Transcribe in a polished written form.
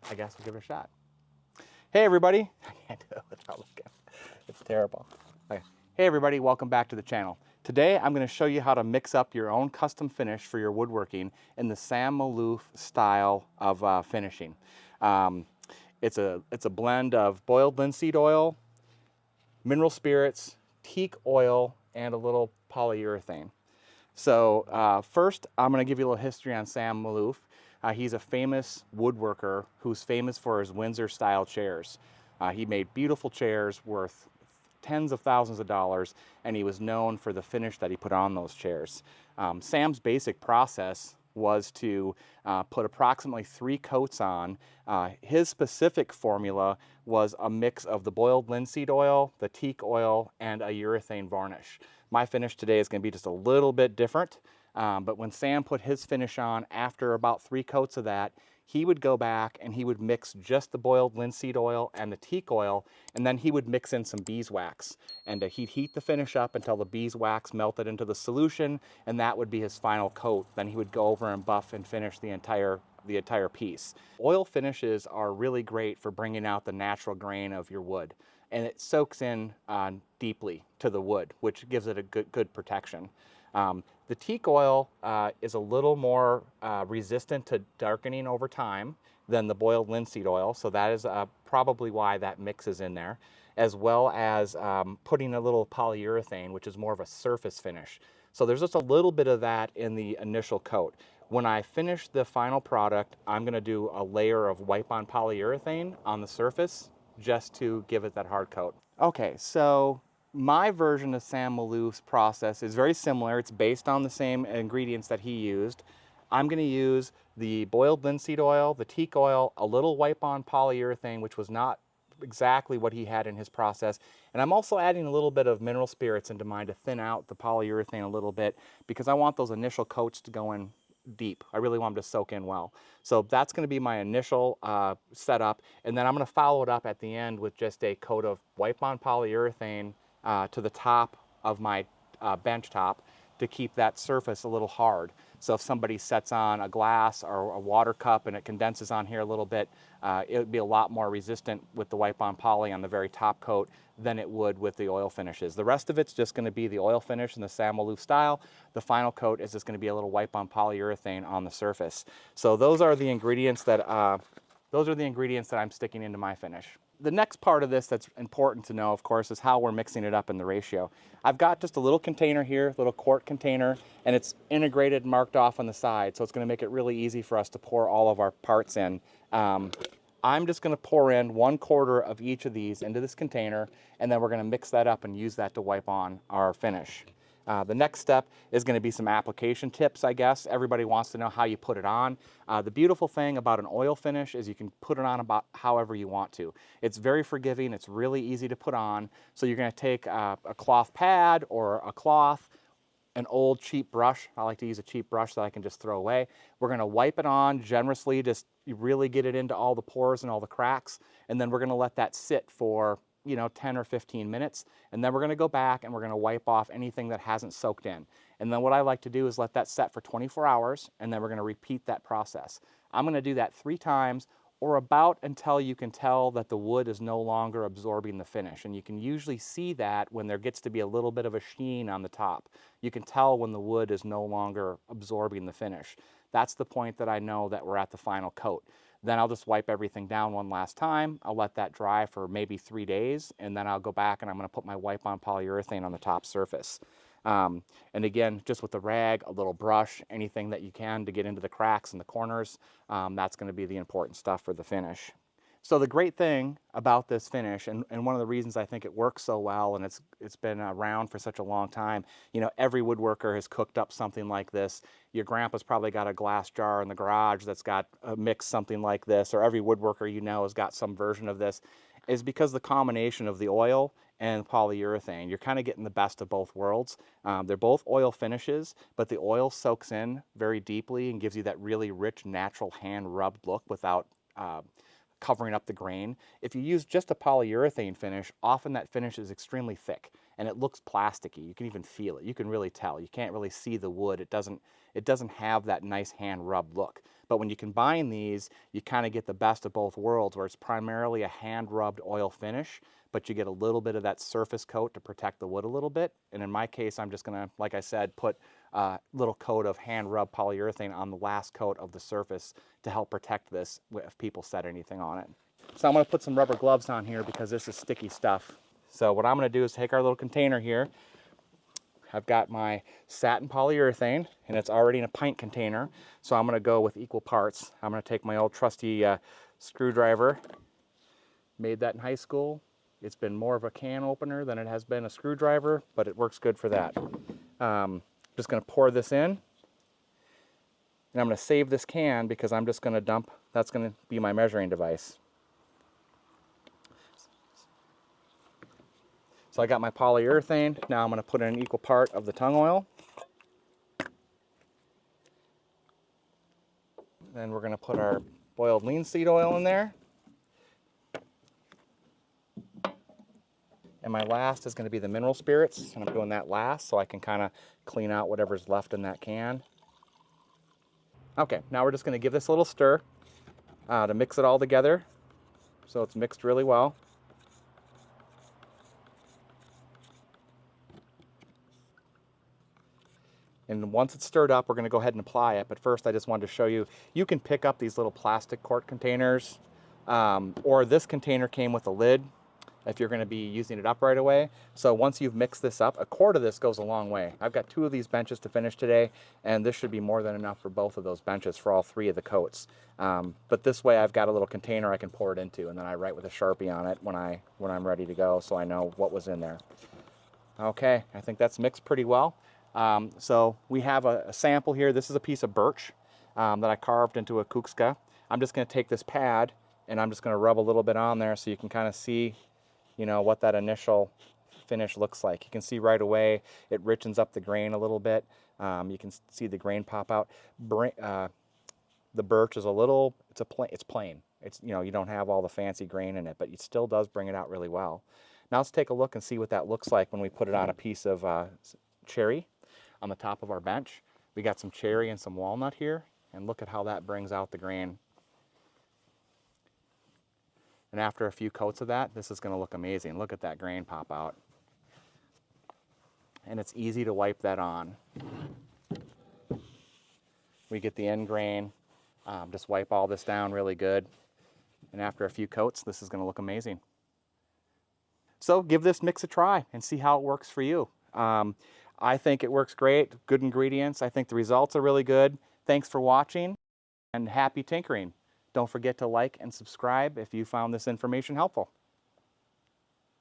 I guess we'll give it a shot. Hey everybody, I can't do it without looking. It's terrible. Okay. Hey everybody, welcome back to the channel. Today I'm going to show you how to mix up your own custom finish for your woodworking in the Sam Maloof style of finishing. It's a blend of boiled linseed oil, mineral spirits, teak oil, and a little polyurethane. So first, I'm going to give you a little history on Sam Maloof. He's a famous woodworker who's famous for his Windsor-style chairs. He made beautiful chairs worth tens of thousands of dollars, and he was known for the finish that he put on those chairs. Sam's basic process was to put approximately 3 coats on. His specific formula was a mix of the boiled linseed oil, the teak oil, and a urethane varnish. My finish today is going to be just a little bit different, but when Sam put his finish on, after about 3 coats of that, he would go back and he would mix just the boiled linseed oil and the teak oil, and then he would mix in some beeswax. And he'd heat the finish up until the beeswax melted into the solution, and that would be his final coat. Then he would go over and buff and finish the entire piece. Oil finishes are really great for bringing out the natural grain of your wood, and it soaks in deeply to the wood, which gives it a good protection. The teak oil is a little more resistant to darkening over time than the boiled linseed oil, so that is probably why that mix is in there, as well as putting a little polyurethane, which is more of a surface finish. So there's just a little bit of that in the initial coat. When I finish the final product, I'm going to do a layer of wipe-on polyurethane on the surface just to give it that hard coat. Okay, so my version of Sam Maloof's process is very similar. It's based on the same ingredients that he used. I'm going to use the boiled linseed oil, the teak oil, a little wipe-on polyurethane, which was not exactly what he had in his process. And I'm also adding a little bit of mineral spirits into mine to thin out the polyurethane a little bit, because I want those initial coats to go in deep. I really want them to soak in well. So that's going to be my initial setup. And then I'm going to follow it up at the end with just a coat of wipe-on polyurethane to the top of my bench top to keep that surface a little hard. So if somebody sets on a glass or a water cup and it condenses on here a little bit, it would be a lot more resistant with the wipe-on poly on the very top coat than it would with the oil finishes. The rest of it's just going to be the oil finish in the Sam Maloof style. The final coat is just going to be a little wipe-on polyurethane on the surface. So those are the ingredients that I'm sticking into my finish. The next part of this that's important to know, of course, is how we're mixing it up in the ratio. I've got just a little container here, little quart container, and it's integrated, marked off on the side, so it's going to make it really easy for us to pour all of our parts in. I'm just going to pour in 1/4 of each of these into this container, and then we're going to mix that up and use that to wipe on our finish. The next step is going to be some application tips, I guess. Everybody wants to know how you put it on. The beautiful thing about an oil finish is you can put it on about however you want to. It's very forgiving. It's really easy to put on. So you're going to take a cloth pad or a cloth, an old cheap brush. I like to use a cheap brush that I can just throw away. We're going to wipe it on generously, just really get it into all the pores and all the cracks, and then we're going to let that sit for 10 or 15 minutes, and then we're going to go back and we're going to wipe off anything that hasn't soaked in. And then what I like to do is let that set for 24 hours, and then we're going to repeat that process. I'm going to do that 3 times, or about until you can tell that the wood is no longer absorbing the finish. And you can usually see that when there gets to be a little bit of a sheen on the top. You can tell when the wood is no longer absorbing the finish. That's the point that I know that we're at the final coat. Then I'll just wipe everything down one last time. I'll let that dry for maybe 3 days, and then I'll go back and I'm going to put my wipe-on polyurethane on the top surface. And again, just with the rag, a little brush, anything that you can to get into the cracks and the corners, that's going to be the important stuff for the finish. So the great thing about this finish, and one of the reasons I think it works so well and it's been around for such a long time, every woodworker has cooked up something like this. Your grandpa's probably got a glass jar in the garage that's got a mix something like this, or every woodworker has got some version of this, is because the combination of the oil and polyurethane. You're kind of getting the best of both worlds. They're both oil finishes, but the oil soaks in very deeply and gives you that really rich, natural hand-rubbed look without covering up the grain. If you use just a polyurethane finish, often that finish is extremely thick, and it looks plasticky. You can even feel it. You can really tell. You can't really see the wood. It doesn't have that nice hand rub look. But when you combine these, you kind of get the best of both worlds, where it's primarily a hand rubbed oil finish, but you get a little bit of that surface coat to protect the wood a little bit. And in my case, I'm just gonna, like I said, put a little coat of hand rubbed polyurethane on the last coat of the surface to help protect this if people set anything on it. So I'm gonna put some rubber gloves on here because this is sticky stuff. So what I'm gonna do is take our little container here. I've got my satin polyurethane, and it's already in a pint container, so I'm gonna go with equal parts. I'm gonna take my old trusty screwdriver. Made that in high school. It's been more of a can opener than it has been a screwdriver, but it works good for that. Just gonna pour this in, and I'm gonna save this can because I'm just gonna dump, that's gonna be my measuring device. So I got my polyurethane. Now I'm going to put in an equal part of the tung oil. Then we're going to put our boiled linseed oil in there. And my last is going to be the mineral spirits, and I'm doing that last so I can kind of clean out whatever's left in that can. Okay, now we're just going to give this a little stir to mix it all together so it's mixed really well. And once it's stirred up, we're going to go ahead and apply it. But first, I just wanted to show you, you can pick up these little plastic quart containers, or this container came with a lid if you're going to be using it up right away. So once you've mixed this up, a quart of this goes a long way. I've got 2 of these benches to finish today, and this should be more than enough for both of those benches for all 3 of the coats. But this way, I've got a little container I can pour it into, and then I write with a Sharpie on it when I'm ready to go, so I know what was in there. Okay, I think that's mixed pretty well. So we have a sample here. This is a piece of birch that I carved into a kukska. I'm just going to take this pad and I'm just going to rub a little bit on there so you can kind of see, you know, what that initial finish looks like. You can see right away it richens up the grain a little bit. You can see the grain pop out. The birch is a little, it's plain. It's, you know, you don't have all the fancy grain in it, but it still does bring it out really well. Now let's take a look and see what that looks like when we put it on a piece of cherry on the top of our bench. We got some cherry and some walnut here, and look at how that brings out the grain. And after a few coats of that, this is going to look amazing. Look at that grain pop out. And it's easy to wipe that on. We get the end grain, just wipe all this down really good. And after a few coats, this is going to look amazing. So give this mix a try and see how it works for you. I think it works great, good ingredients. I think the results are really good. Thanks for watching, and happy tinkering. Don't forget to like and subscribe if you found this information helpful.